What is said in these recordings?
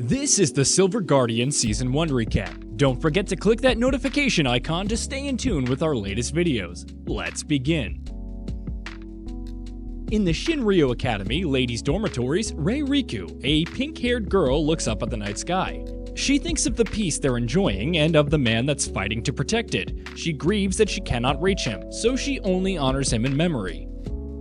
This is the Silver Guardian Season 1 recap. Don't forget to click that notification icon to stay in tune with our latest videos. Let's begin. In the Shinryou Academy ladies' dormitories, Rei Riku, a pink-haired girl, looks up at the night sky. She thinks of the peace they're enjoying and of the man that's fighting to protect it. She grieves that she cannot reach him, so she only honors him in memory.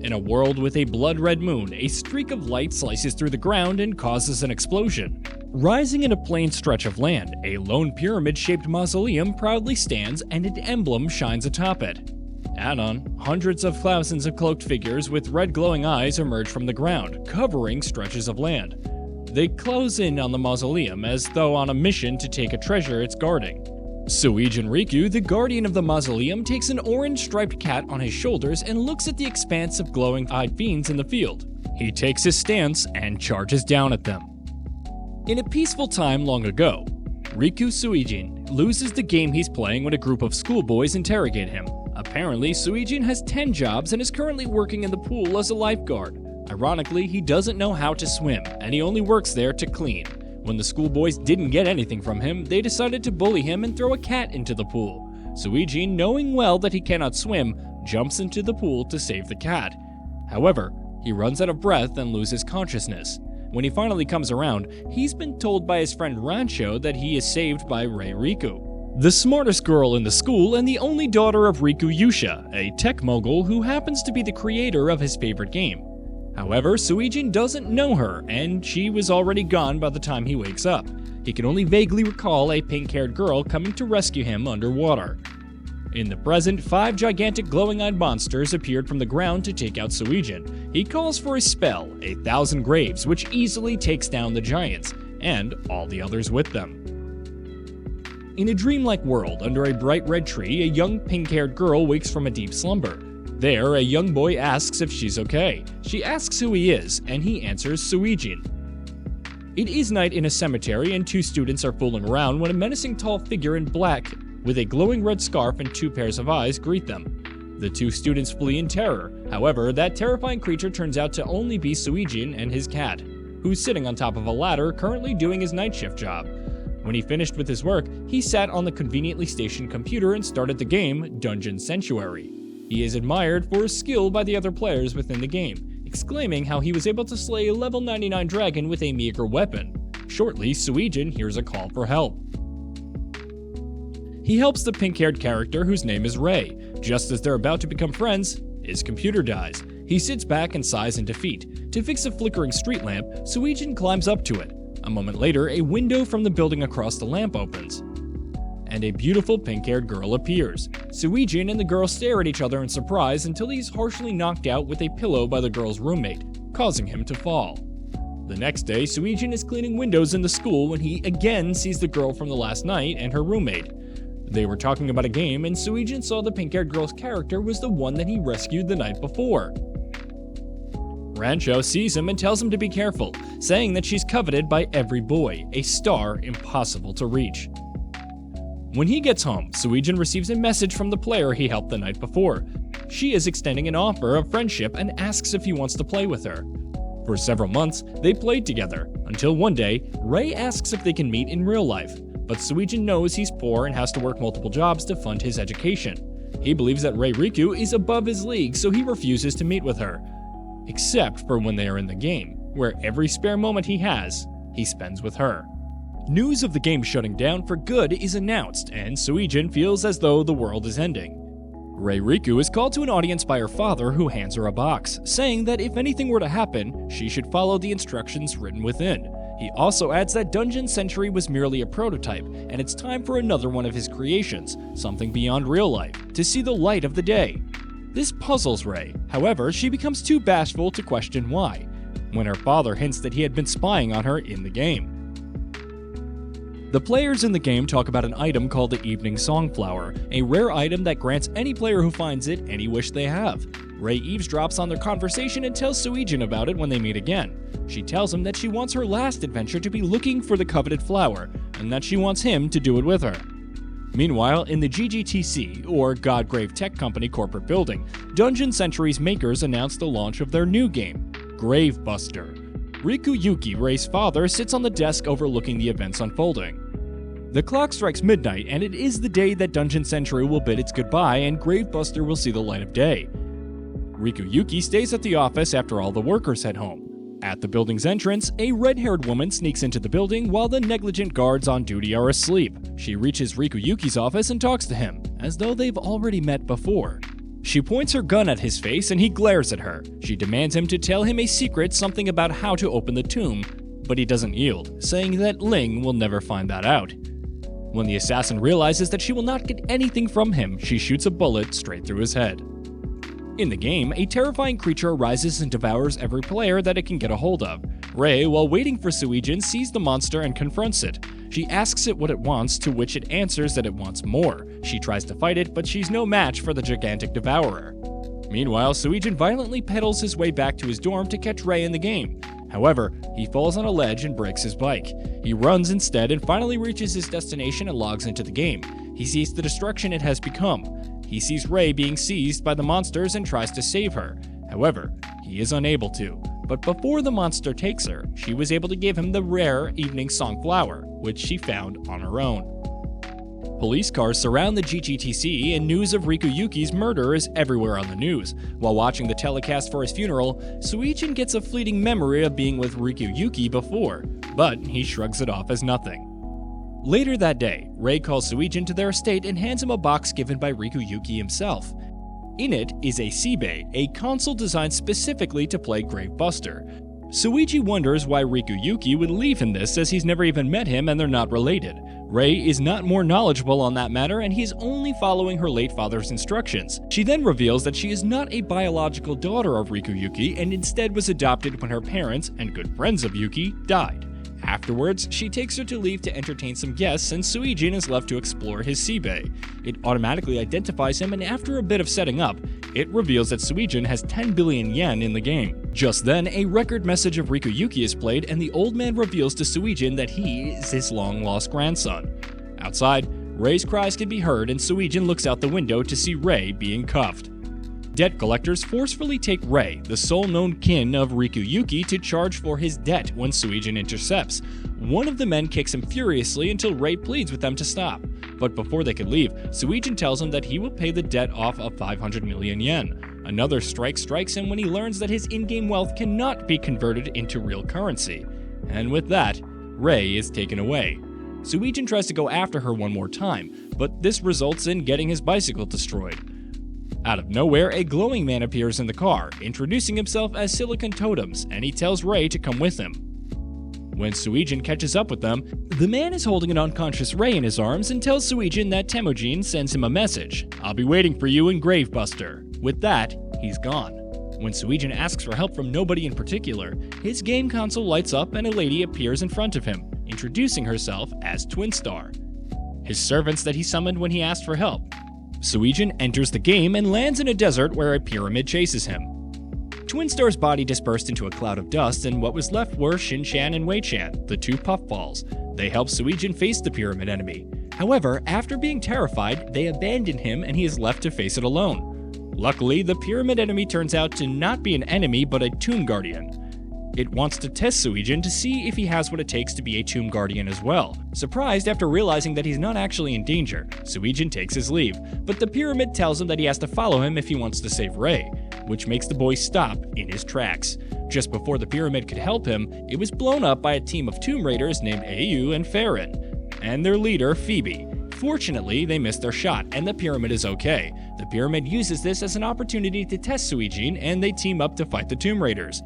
In a world with a blood-red moon, a streak of light slices through the ground and causes an explosion. Rising in a plain stretch of land, a lone pyramid-shaped mausoleum proudly stands and an emblem shines atop it. Anon, hundreds of thousands of cloaked figures with red glowing eyes emerge from the ground, covering stretches of land. They close in on the mausoleum as though on a mission to take a treasure it's guarding. Suigin Riku, the guardian of the mausoleum, takes an orange-striped cat on his shoulders and looks at the expanse of glowing-eyed fiends in the field. He takes his stance and charges down at them. In a peaceful time long ago, Riku Suigin loses the game he's playing when a group of schoolboys interrogate him. Apparently, Suigin has 10 jobs and is currently working in the pool as a lifeguard. Ironically, he doesn't know how to swim, and he only works there to clean. When the schoolboys didn't get anything from him, they decided to bully him and throw a cat into the pool. Suigin, knowing well that he cannot swim, jumps into the pool to save the cat. However, he runs out of breath and loses consciousness. When he finally comes around, he's been told by his friend Rancho that he is saved by Rei Riku, the smartest girl in the school and the only daughter of Riku Yusha, a tech mogul who happens to be the creator of his favorite game. However, Suigin doesn't know her, and she was already gone by the time he wakes up. He can only vaguely recall a pink-haired girl coming to rescue him underwater. In the present, 5 gigantic glowing-eyed monsters appeared from the ground to take out Suigin. He calls for his spell, 1,000 Graves, which easily takes down the giants, and all the others with them. In a dreamlike world, under a bright red tree, a young pink-haired girl wakes from a deep slumber. There, a young boy asks if she's okay. She asks who he is, and he answers Suigin. It is night in a cemetery, and 2 students are fooling around when a menacing tall figure in black with a glowing red scarf and 2 pairs of eyes greet them. The 2 students flee in terror. However, that terrifying creature turns out to only be Suigin and his cat, who's sitting on top of a ladder currently doing his night shift job. When he finished with his work, he sat on the conveniently stationed computer and started the game Dungeon Sanctuary. He is admired for his skill by the other players within the game, exclaiming how he was able to slay a level 99 dragon with a meager weapon. Shortly, Suigin hears a call for help. He helps the pink-haired character whose name is Rei. Just as they're about to become friends, his computer dies. He sits back and sighs in defeat. To fix a flickering street lamp, Suigin climbs up to it. A moment later, a window from the building across the lamp opens, and a beautiful pink-haired girl appears. Suigin and the girl stare at each other in surprise until he's harshly knocked out with a pillow by the girl's roommate, causing him to fall. The next day, Suigin is cleaning windows in the school when he again sees the girl from the last night and her roommate. They were talking about a game, and Suigin saw the pink-haired girl's character was the one that he rescued the night before. Rancho sees him and tells him to be careful, saying that she's coveted by every boy, a star impossible to reach. When he gets home, Suigin receives a message from the player he helped the night before. She is extending an offer of friendship and asks if he wants to play with her. For several months, they played together, until one day, Rei asks if they can meet in real life, but Suigin knows he's poor and has to work multiple jobs to fund his education. He believes that Rei Riku is above his league, so he refuses to meet with her. Except for when they are in the game, where every spare moment he has, he spends with her. News of the game shutting down for good is announced, and Suigin feels as though the world is ending. Rei Riku is called to an audience by her father, who hands her a box, saying that if anything were to happen, she should follow the instructions written within. He also adds that Dungeon Sanctuary was merely a prototype, and it's time for another one of his creations, something beyond real life, to see the light of the day. This puzzles Rei. However, she becomes too bashful to question why, when her father hints that he had been spying on her in the game. The players in the game talk about an item called the Evening Songflower, a rare item that grants any player who finds it any wish they have. Rei eavesdrops on their conversation and tells Suigin about it when they meet again. She tells him that she wants her last adventure to be looking for the coveted flower, and that she wants him to do it with her. Meanwhile, in the GGTC, or Godgrave Tech Company corporate building, Dungeon Sanctuary's makers announced the launch of their new game, Gravebuster. Riku Yuki, Rei's father, sits on the desk overlooking the events unfolding. The clock strikes midnight, and it is the day that Dungeon Century will bid its goodbye and Gravebuster will see the light of day. Riku Yuki stays at the office after all the workers head home. At the building's entrance, a red-haired woman sneaks into the building while the negligent guards on duty are asleep. She reaches Riku Yuki's office and talks to him, as though they've already met before. She points her gun at his face and he glares at her. She demands him to tell him a secret, something about how to open the tomb, but he doesn't yield, saying that Ling will never find that out. When the assassin realizes that she will not get anything from him, she shoots a bullet straight through his head. In the game, a terrifying creature arises and devours every player that it can get a hold of. Rei, while waiting for Suigin, sees the monster and confronts it. She asks it what it wants, to which it answers that it wants more. She tries to fight it, but she's no match for the gigantic devourer. Meanwhile, Suigin violently pedals his way back to his dorm to catch Rei in the game. However, he falls on a ledge and breaks his bike. He runs instead and finally reaches his destination and logs into the game. He sees the destruction it has become. He sees Rei being seized by the monsters and tries to save her. However, he is unable to. But before the monster takes her, she was able to give him the rare evening song flower, which she found on her own. Police cars surround the GGTC and news of Riku Yuki's murder is everywhere on the news. While watching the telecast for his funeral, Suigin gets a fleeting memory of being with Riku Yuki before, but he shrugs it off as nothing. Later that day, Rei calls Suigin to their estate and hands him a box given by Riku Yuki himself. In it is a Seibei, a console designed specifically to play Gravebuster. Suigi wonders why Riku Yuki would leave him this, as he's never even met him and they're not related. Rei is not more knowledgeable on that matter and he's only following her late father's instructions. She then reveals that she is not a biological daughter of Riku Yuki and instead was adopted when her parents, and good friends of Yuki, died. Afterwards, she takes her to leave to entertain some guests and Suigin is left to explore his Seibei. It automatically identifies him and after a bit of setting up, it reveals that Suigin has 10 billion yen in the game. Just then, a record message of Riku Yuki is played and the old man reveals to Suigin that he is his long-lost grandson. Outside, Rei's cries can be heard and Suigin looks out the window to see Rei being cuffed. Debt collectors forcefully take Rei, the sole known kin of Riku Yuki, to charge for his debt when Suigin intercepts. One of the men kicks him furiously until Rei pleads with them to stop. But before they could leave, Suigin tells him that he will pay the debt off of 500 million yen. Another strikes him when he learns that his in-game wealth cannot be converted into real currency. And with that, Rei is taken away. Suigin tries to go after her one more time, but this results in getting his bicycle destroyed. Out of nowhere, a glowing man appears in the car, introducing himself as Silicon Totems, and he tells Rei to come with him. When Suigin catches up with them, the man is holding an unconscious Rei in his arms and tells Suigin that Temujin sends him a message. "I'll be waiting for you in Gravebuster." With that, he's gone. When Suigin asks for help from nobody in particular, his game console lights up and a lady appears in front of him, introducing herself as Twinstar, his servants that he summoned when he asked for help. Suigin enters the game and lands in a desert where a pyramid chases him. Twinstar's body dispersed into a cloud of dust, and what was left were Shin-chan and Wei-chan, the two puffballs. They help Suigin face the pyramid enemy. However, after being terrified, they abandon him and he is left to face it alone. Luckily, the pyramid enemy turns out to not be an enemy but a tomb guardian. It wants to test Suigin to see if he has what it takes to be a tomb guardian as well. Surprised after realizing that he's not actually in danger, Suigin takes his leave, but the pyramid tells him that he has to follow him if he wants to save Rei, which makes the boy stop in his tracks. Just before the pyramid could help him, it was blown up by a team of tomb raiders named Au and Farron, and their leader, Phoebe. Fortunately, they missed their shot, and the pyramid is okay. The pyramid uses this as an opportunity to test Suigin, and they team up to fight the tomb raiders.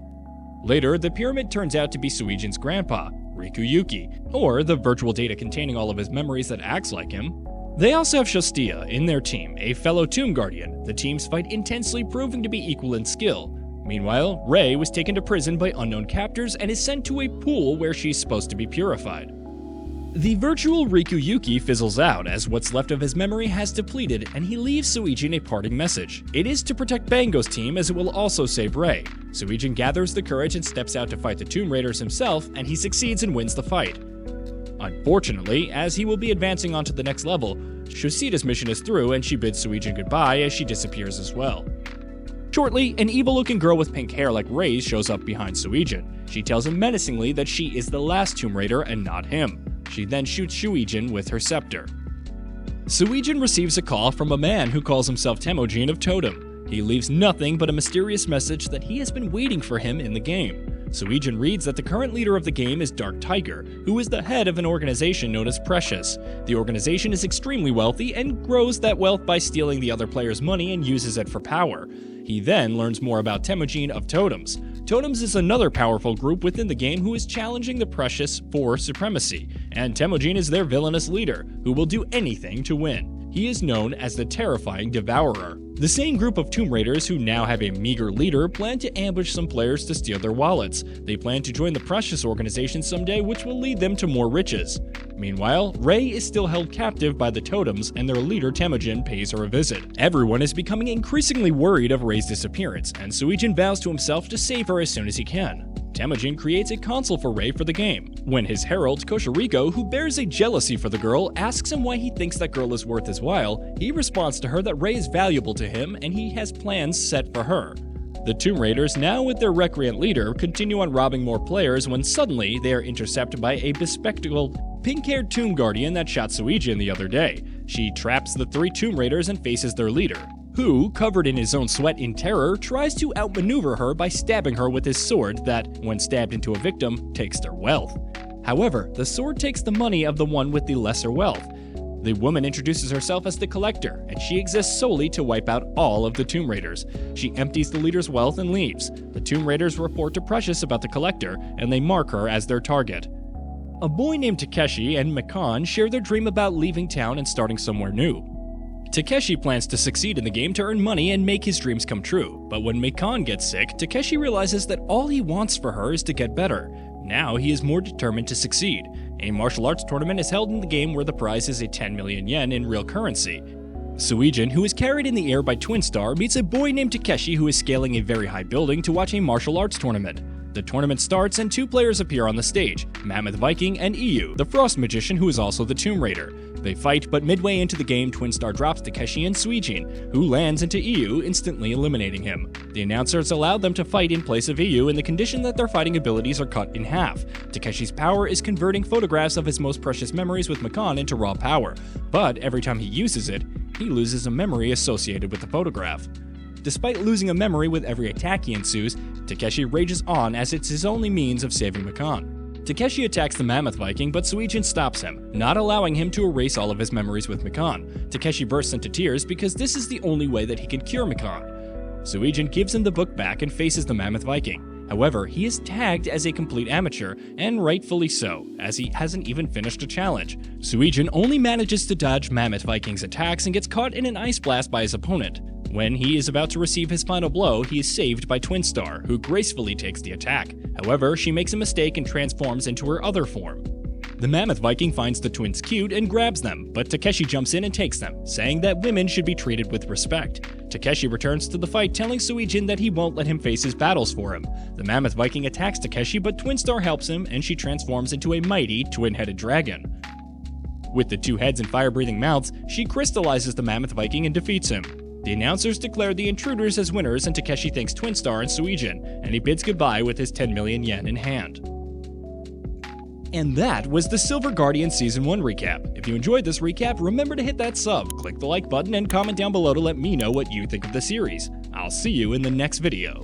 Later, the pyramid turns out to be Suigin's grandpa, Riku Yuki, or the virtual data containing all of his memories that acts like him. They also have Shostia in their team, a fellow tomb guardian. The teams fight intensely, proving to be equal in skill. Meanwhile, Rei was taken to prison by unknown captors and is sent to a pool where she's supposed to be purified. The virtual Riku Yuki fizzles out as what's left of his memory has depleted, and he leaves Suigin a parting message. It is to protect Bango's team, as it will also save Rei. Suigin gathers the courage and steps out to fight the Tomb Raiders himself, and he succeeds and wins the fight. Unfortunately, as he will be advancing onto the next level, Shoshita's mission is through and she bids Suigin goodbye as she disappears as well. Shortly, an evil-looking girl with pink hair like Rei's shows up behind Suigin. She tells him menacingly that she is the last Tomb Raider and not him. She then shoots Suigin with her scepter. Suigin receives a call from a man who calls himself Temujin of Totem. He leaves nothing but a mysterious message that he has been waiting for him in the game. Suigin reads that the current leader of the game is Dark Tiger, who is the head of an organization known as Precious. The organization is extremely wealthy and grows that wealth by stealing the other players' money and uses it for power. He then learns more about Temujin of Totems. Totems is another powerful group within the game who is challenging the Precious for supremacy, and Temujin is their villainous leader, who will do anything to win. He is known as the Terrifying Devourer. The same group of Tomb Raiders who now have a meager leader plan to ambush some players to steal their wallets. They plan to join the Precious organization someday, which will lead them to more riches. Meanwhile, Rei is still held captive by the Totems, and their leader Temujin pays her a visit. Everyone is becoming increasingly worried of Rei's disappearance, and Suigin vows to himself to save her as soon as he can. Temujin creates a console for Rei for the game. When his herald, Koshiriko, who bears a jealousy for the girl, asks him why he thinks that girl is worth his while, he responds to her that Rei is valuable to him and he has plans set for her. The Tomb Raiders, now with their recreant leader, continue on robbing more players when suddenly they are intercepted by a bespectacled, pink-haired Tomb Guardian that shot Suigin the other day. She traps the 3 Tomb Raiders and faces their leader, who, covered in his own sweat in terror, tries to outmaneuver her by stabbing her with his sword that, when stabbed into a victim, takes their wealth. However, the sword takes the money of the one with the lesser wealth. The woman introduces herself as the Collector, and she exists solely to wipe out all of the Tomb Raiders. She empties the leader's wealth and leaves. The Tomb Raiders report to Precious about the Collector, and they mark her as their target. A boy named Takeshi and Mikan share their dream about leaving town and starting somewhere new. Takeshi plans to succeed in the game to earn money and make his dreams come true, but when Mikan gets sick, Takeshi realizes that all he wants for her is to get better. Now he is more determined to succeed. A martial arts tournament is held in the game where the prize is a 10 million yen in real currency. Suigin, who is carried in the air by Twin Star, meets a boy named Takeshi who is scaling a very high building to watch a martial arts tournament. The tournament starts and 2 players appear on the stage, Mammoth Viking and Iyu, the Frost Magician who is also the Tomb Raider. They fight, but midway into the game, Twin Star drops Takeshi and Suigin, who lands into Iyu, instantly eliminating him. The announcers allow them to fight in place of Iyu in the condition that their fighting abilities are cut in half. Takeshi's power is converting photographs of his most precious memories with Mikan into raw power, but every time he uses it, he loses a memory associated with the photograph. Despite losing a memory with every attack he ensues, Takeshi rages on as it's his only means of saving Mikan. Takeshi attacks the Mammoth Viking, but Suigin stops him, not allowing him to erase all of his memories with Mikan. Takeshi bursts into tears because this is the only way that he can cure Mikan. Suigin gives him the book back and faces the Mammoth Viking. However, he is tagged as a complete amateur, and rightfully so, as he hasn't even finished a challenge. Suigin only manages to dodge Mammoth Viking's attacks and gets caught in an ice blast by his opponent. When he is about to receive his final blow, he is saved by Twin Star, who gracefully takes the attack. However, she makes a mistake and transforms into her other form. The Mammoth Viking finds the twins cute and grabs them, but Takeshi jumps in and takes them, saying that women should be treated with respect. Takeshi returns to the fight, telling Suigin that he won't let him face his battles for him. The Mammoth Viking attacks Takeshi, but Twin Star helps him, and she transforms into a mighty twin-headed dragon. With the 2 heads and fire-breathing mouths, she crystallizes the Mammoth Viking and defeats him. The announcers declare the intruders as winners, and Takeshi thanks Twin Star and Suigin, and he bids goodbye with his 10 million yen in hand. And that was the Silver Guardian Season 1 recap. If you enjoyed this recap, remember to hit that sub, click the like button, and comment down below to let me know what you think of the series. I'll see you in the next video.